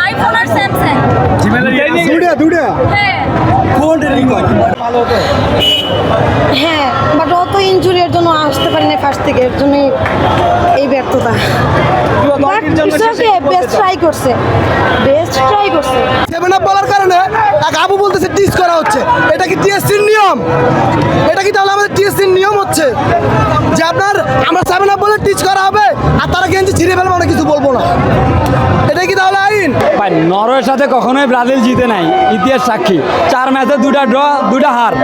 IPhone আর Samsung. দুটা হ্যাঁ কোনটা ভালো হতো? হ্যাঁ, বাট ও তো ইনজুরির জন্য আসতে পারি না ফার্স্ট থেকে, এর জন্যই এই ব্যর্থতা। বেস্ট ট্রাই করছে, বেস্ট ট্রাই করছে। সেভেন আপ বলার কারণে এক আবু বলতেছে টিচ করা হচ্ছে। এটা কি টিএসসির নিয়ম? এটা কি তাহলে আমাদের টিএসসির নিয়ম হচ্ছে যে আপনার আমরা সেভেন আপ বলে টিচ করা হবে আর তারা গেঞ্জি ছিঁড়ে ফেলবে, আমরা কিছু বলবো না? এটাই কি তাহলে আইন? ভাই নরওয়ের সাথে কখনোই ব্রাজিল জিতে নাই, ইতিহাস সাক্ষী। 4 ম্যাচে 2টা ড্র 2টা হার।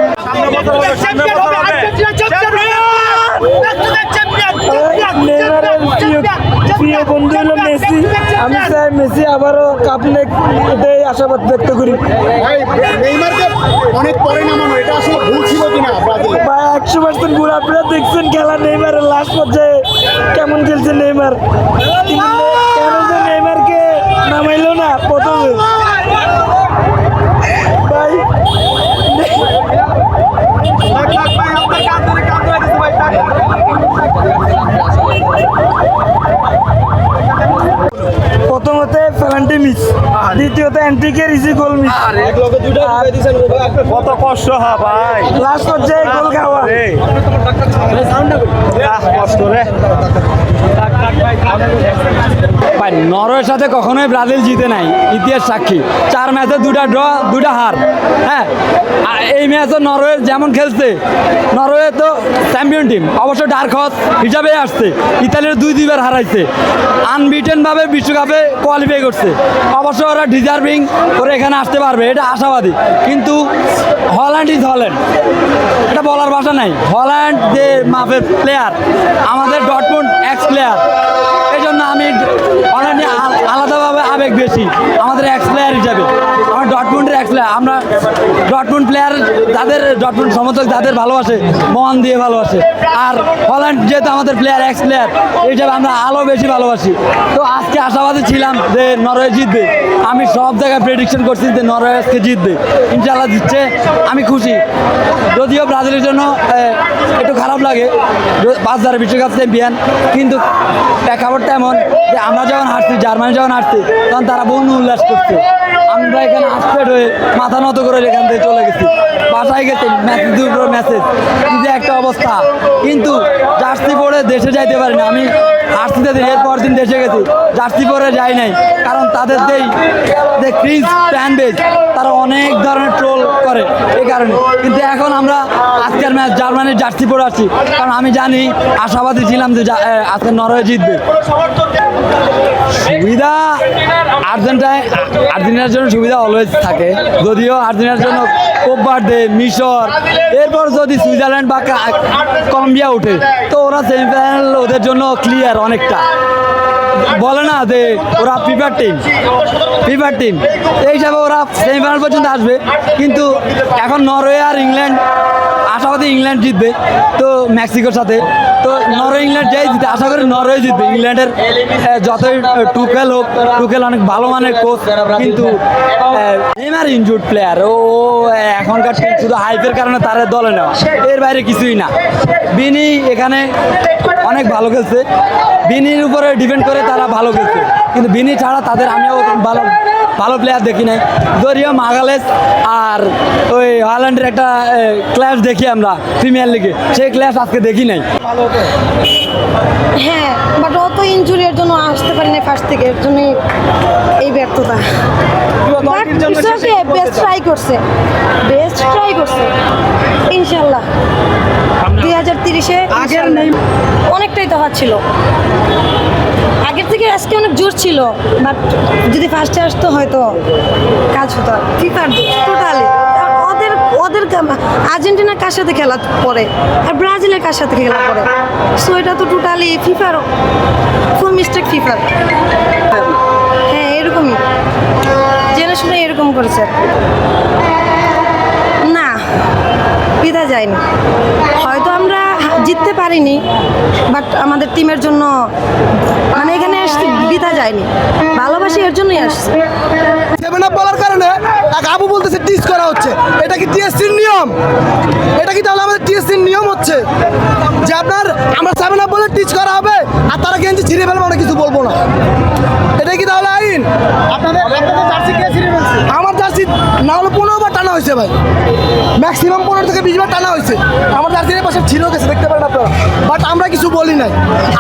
প্রিয় বন্ধু হলো মেসি, আমি চাই মেসি আবারও কাপ নেক, এটাই আশাবাদ ব্যক্ত করি। অনেক পরে নামানো, এটা আসলে ভুল ছিল কিনা ব্রাজিল? বা 100% ভুল। আপনারা দেখছেন খেলা, নেইমারের লাস্ট পর্যায়ে কেমন খেলছে নেইমার। কেন যে নেইমারকে নামাইলো না প্রথমে ভাই। প্রথমতে পেনাল্টি মিস, দ্বিতীয়তে এন্ট্রিকে রিসি গোল মিস, কত কষ্ট হয় ভাই লাস্ট পর্যায়ে গোল খাওয়া। কষ্ট রে ভাই। নরওয়ের সাথে কখনোই ব্রাজিল জিতে নাই, ইতিহাস সাক্ষী। 4 ম্যাচে 2টা ড্র 2টা হার। হ্যাঁ, আর এই ম্যাচে নরওয়ে যেমন খেলছে, নরওয়ে তো চ্যাম্পিয়ন টিম, অবশ্য ডার্ক হর্স হিসাবে আসছে। ইতালির 2-2বার হারাইছে, আনবিটেন ভাবে বিশ্বকাপে কোয়ালিফাই করছে। অবশ্য ওরা ডিজার্ভিং করে এখানে আসতে পারবে, এটা আশাবাদী। কিন্তু হল্যান্ড ইজ হল্যান্ড, এটা বলার ভাষা নাই। হল্যান্ড যে মাপের প্লেয়ার, আমাদের ডটমুন্ড এক্স প্লেয়ার, এই জন্য আমি হল্যান্ড নিয়ে আলাদাভাবে আবেগ বেশি আমাদের এক্স প্লেয়ার হিসাবে। আমার ডটমুন্ডের এক্স প্লেয়ার, আমরা ডটমুন্ড প্লেয়ার যাদের, ডটমুন্ড সমর্থক যাদের ভালোবাসে, মন দিয়ে ভালোবাসে। আর হল্যান্ড যেহেতু আমাদের প্লেয়ার, এক্স প্লেয়ার, এই হিসাবে আমরা আরও বেশি ভালোবাসি। তো আজকে আশাবাদী ছিলাম যে নরওয়ে জিতবে। আমি সব জায়গায় প্রেডিকশন করছি যে নরওয়ে আজকে জিতবে, ইনশাল্লাহ জিতছে। আমি খুশি, যদিও ব্রাজিলের জন্য একটু খারাপ লাগে, 5 বিশ্বকাপ চ্যাম্পিয়ন। কিন্তু প্রেক্ষাপটটা এমন যে আমরা যখন হারছি, জার্মানি যখন হারছি, তখন তারা বন্ধু উল্লাস করছে। আমরা এখানে আপসেট হয়ে মাথা নত করে এখান থেকে চলে গেছি, বাসায় গেছি। মেসেজ দুপুর মেসেজ, কি যে একটা অবস্থা। কিন্তু জার্সি পরে দেশে যাইতে পারি না। আমি আরসিতে এরপর দিন দেশে গেছি, জার্সি পরে যাই নাই, কারণ তাদের যে ক্রিজ ফ্যান বেজ, তারা অনেক ধরনের ট্রোল করে এই কারণে। কিন্তু এখন আমরা আজকের ম্যাচ জার্মানির জার্সি পরে আসছি, কারণ আমি জানি, আশাবাদী ছিলাম যে আজকে নরওয়ে জিতবে। সুবিধা আর্জেন্টিনার জন্য সুবিধা অলওয়েজ থাকে, যদিও আর্জেন্টিনার জন্য কোপ বার্থডে, মিশর, এরপর যদি সুইজারল্যান্ড বা কলম্বিয়া উঠে, তো ওরা সেমিফাইনাল ওদের জন্য ক্লিয়ার অনেকটা। বলে না যে ওরা ফিফার টিম, এই হিসাবে ওরা সেমিফাইনাল পর্যন্ত আসবে। কিন্তু এখন নরওয়ে আর ইংল্যান্ড, আশাবাদী ইংল্যান্ড জিতবে তো মেক্সিকোর সাথে। তো নরওয়ে ইংল্যান্ড যাই জিতে, আশা করি নরওয়ে জিতবে। ইংল্যান্ডের যতই টুকেল হোক, টুকেল অনেক ভালো মানের কোচ, কিন্তু নেইমার ইনজুর্ড প্লেয়ার। ও এখনকার শুধু হাইপের কারণে তার দলে নেওয়া, এর বাইরে কিছুই না। বিনি এখানে অনেক ভালো খেলছে, বিনির উপরে ডিপেন্ড করে তারা ভালো খেলছে। কিন্তু বিনি ছাড়া তাদের আমিও ভালো প্লেয়ার দেখি নাই। যদিও মাগালেস আর ওই হল্যান্ডের একটা ক্লাস দেখি আমরা প্রিমিয়ার লিগে, সেই ক্লাস আজকে দেখি নাই। হ্যাঁ, বাট ও তো ইনজুরির জন্য আসতে পারি না ফার্স্ট থেকে, এর জন্যই এই ব্যর্থতা। বেস্ট ট্রাই করছে, বেস্ট ট্রাই করছে। ইনশাল্লাহ 2030-এ অনেকটাই তফাৎ ছিল, আগের থেকে আজকে অনেক জোর ছিল। বাট যদি ফার্স্টে আসতো হয়তো কাজ হতো। ফিফার টোটালি ওদের আর্জেন্টিনা কার সাথে খেলা পরে আর ব্রাজিলের কার সাথে খেলা পরে, সো এটা তো টোটালি ফিফার ফুল মিস্টেক। ফিফার হ্যাঁ এরকমই জেনে শুনে এরকম করেছে। না, বিদায় যায়নি, হয়তো আমরা জিততে পারিনি, বাট আমাদের টিমের জন্য মানে এখানে আসতে বিদা যায়নি, ভালোবাসি এর জন্যই আসছে। সেভেন আপ বলার কারণে এক আবু বলতেছে টিচ করা হচ্ছে। এটা কি টিএসসির নিয়ম? এটা কি তাহলে আমাদের টিএসসির নিয়ম হচ্ছে যে আপনার আমরা সেভেন আপ বলে টিচ করা হবে আর তারা গেঞ্জি ছিঁড়ে ফেলবে, আমরা কিছু বলবো না? এটাই কি তাহলে আইন? আপনাদের জার্সি কে ছিঁড়ে ফেলছে? আমার জার্সি না হলে 15 বার টানা হয়েছে ভাই, ম্যাক্সিমাম 15 থেকে 20 বার টানা হয়েছে। আমার জার্সির পাশে ছিল গেছে, দেখতে পারেন আপনারা, বাট আমরা কিছু বলি নাই।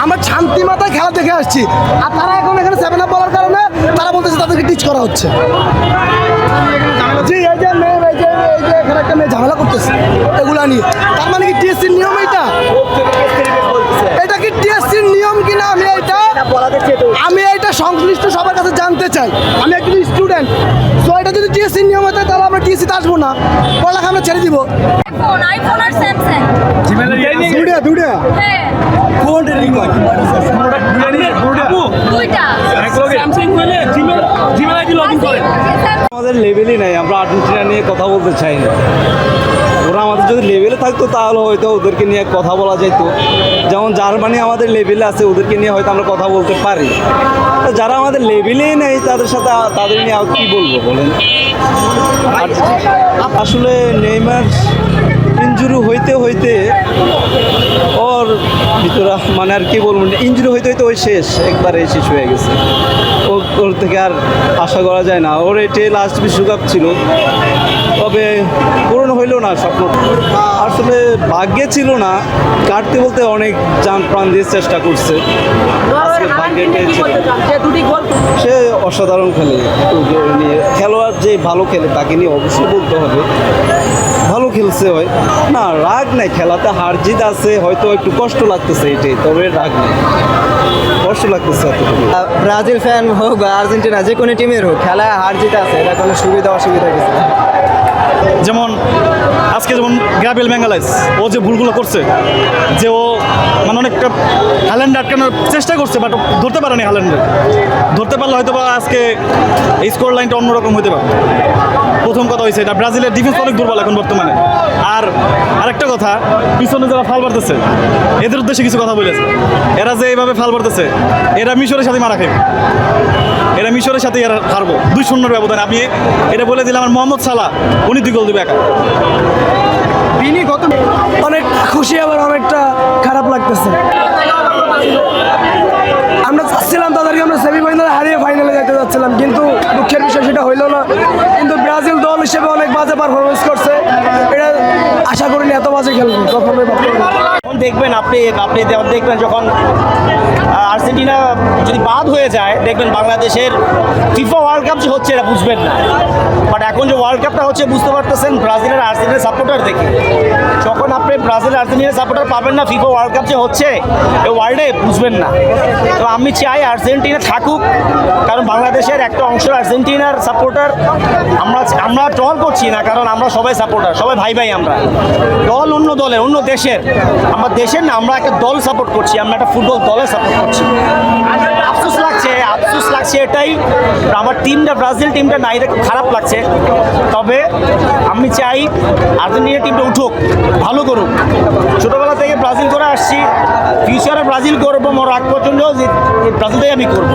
আমরা শান্তি মাথায় খেলা দেখে আসছি, আর তারা এখন এখানে 7 আপ বলার কারণে তারা বলতেছে তাদেরকে টিচ করা হচ্ছে। জি, এই যে মেয়ে, এই যে এখানে একটা মেয়ে ঝামেলা করতেছে এগুলা নিয়ে, তার মানে কি টিএসসির নিয়ম এটা? এটা কি টিএসসির নিয়ম কিনা আমি এইটা সংশ্লিষ্ট সবার কাছে জানতে চাই। আমি একজন স্টুডেন্ট, তো এটা যদি টিএসসির নিয়ম হতো তাহলে আমরা টিএসসিতে আসবো না, পড়ালেখা আমরা ছেড়ে দিব। আইফোন আর স্যামসাং দুটা হ্যাঁ দুইটা আমাদের লেভেলই নাই, আমরা আর্জেন্টিনা নিয়ে কথা বলতে চাই না। ওরা আমাদের যদি লেভেলে থাকতো তাহলে হয়তো ওদেরকে নিয়ে কথা বলা যেত। যেমন জার্মানি আমাদের লেভেলে আছে, ওদেরকে নিয়ে হয়তো আমরা কথা বলতে পারি। তো যারা আমাদের লেভেলেই নেই তাদের সাথে তাদের নিয়ে আর কী বলবো বলেন। আসলে নেইমার ইনজুরি হইতে হইতে ওর ভিতরে মানে আর কি বলবো, ইনজুরি হইতে হইতে ওই শেষ, একবারে শেষ হয়ে গেছে। ওর থেকে আর আশা করা যায় না। ওর এটাই লাস্ট বিশ্বকাপ ছিল, তবে পূরণ হইল না স্বপ্ন। আসলে ভাগ্যে ছিল না, কাটতে বলতে অনেক জান প্রাণ দিয়ে চেষ্টা করছে। আজকে ভাগ্যে ছিল। সে অসাধারণ খেলে, ওকে নিয়ে খেলোয়াড় যে ভালো খেলে তাকে নিয়ে অবশ্যই বলতে হবে ভালো খেলছে। হয় না, রাগ নাই, খেলাতে হার জিত আছে, হয়তো একটু কষ্ট লাগতেছে এটাই, তবে রাগ নেই, কষ্ট লাগতেছে এতটুকু। ব্রাজিল ফ্যান হোক বা আর্জেন্টিনা, যে কোনো টিমের হোক, খেলায় হার জিত আছে, এটা কোনো সুবিধা অসুবিধা কিছু না। যেমন আজকে যেমন গ্যাব্রিয়েল ম্যাগালাইস, ও যে ভুলগুলো করছে, যে ও মানে অনেকটা হ্যাল্যান্ড আটকানোর চেষ্টা করছে, বাট ধরতে পারেনি হ্যাল্যান্ডে। ধরতে পারলে হয়তো বা আজকে এই স্কোর লাইনটা অন্যরকম হতে পারে। প্রথম কথা হয়েছে এটা, ব্রাজিলের ডিফেন্স অনেক দুর্বল এখন বর্তমানে। আর আরেকটা কথা, পিছনে যারা ফাল মারতেছে এদের উদ্দেশ্যে কিছু কথা বলেছে। এরা যে এইভাবে ফাল মারতেছে, এরা মিশরের সাথে মারা খাবে, এরা মিশরের সাথে এরা হারবো 2-0 ব্যবধান। আমি এটা বলে দিলাম, আমার মোহাম্মদ সালাহ উনি 2 গোল দেবে একা। অনেক খুশি, আবার অনেকটা খারাপ লাগতেছে। আমরা চাচ্ছিলাম তাদেরকে আমরা সেমিফাইনালে হারিয়ে ফাইনালে যেতে যাচ্ছিলাম, কিন্তু দুঃখের বিষয় সেটা হইল না। কিন্তু ব্রাজিল দল হিসেবে অনেক বাজে পারফরমেন্স করছে, এটা আশা করিনি এত বাজে খেলবে কখনোই ভাবতে। এখন দেখবেন আপনি দেখবেন যখন আর্জেন্টিনা যদি বাদ হয়ে যায়, দেখবেন বাংলাদেশের ফিফা ওয়ার্ল্ড কাপ যে হচ্ছে এটা বুঝবেন না। বাট এখন যে ওয়ার্ল্ড কাপটা হচ্ছে বুঝতে পারতেছেন ব্রাজিলের আর্জেন্টিনার সাপোর্টার দেখে। যখন আপনি ব্রাজিল আর্জেন্টিনার সাপোর্টার পাবেন না ফিফা ওয়ার্ল্ড কাপ যে হচ্ছে এই ওয়ার্ল্ডে বুঝবেন না। তো আমি চাই আর্জেন্টিনা থাকুক, কারণ বাংলাদেশের একটা অংশ আর্জেন্টিনার সাপোর্টার। আমরা ট্রল করছি না, কারণ আমরা সবাই সাপোর্টার, সবাই ভাই ভাই। আমরা দল অন্য দলের, অন্য দেশের, আমরা দেশের না, আমরা একটা দল সাপোর্ট করছি, আমরা একটা ফুটবল দলের সাপোর্ট করছি। আফসোস লাগছে এটাই, আমার টিমটা, ব্রাজিল টিমটা নাই, এটা খুব খারাপ লাগছে। তবে আমি চাই আর্জেন্টিনা টিমটা উঠুক, ভালো করুক। ছোটোবেলা থেকে ব্রাজিল করে আসছি, ফিউচারে ব্রাজিল করবো, মোর আগ পর্যন্ত ব্রাজিলটাই আমি করবো।